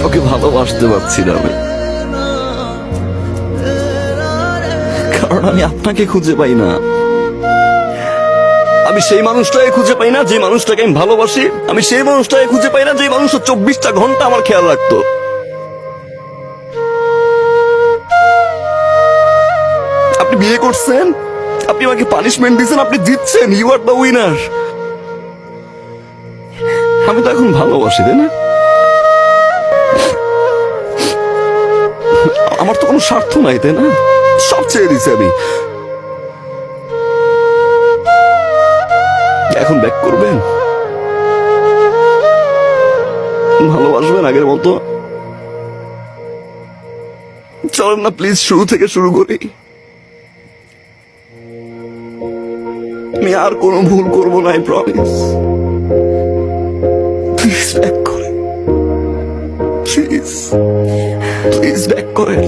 ওকে ভালোবাসতে পারছি না আমি, কারণ আমি আপনাকে খুঁজে পাই না। আমি সেই মানুষটাকে খুঁজে পাই না যে মানুষটাকে আমি ভালোবাসি। আমি সেই মানুষটাকে খুঁজে পাই না যে মানুষটা 24টা ঘন্টা আমার খেয়াল রাখতো। আপনি বিয়ে করছেন, আপনি আমাকে পানিশমেন্ট দিচ্ছেন, আপনি জিতছেন, ইউ আর দ্য উইনার। আমি তো এখন ভালোবাসি, তাই না? আমার তো কোনো স্বার্থ নাই, তাই না? সব ছেড়ে দিছি আমি। এখন ব্যাক করবেন, ভালোবাসবেন আগের মতো? চলেন না প্লিজ শুরু থেকে শুরু করি। আমি আর কোনো ভুল করবো না, আই প্রমিস। প্লিজ ব্যাক করেন, প্লিজ প্লিজ ব্যাক করেন।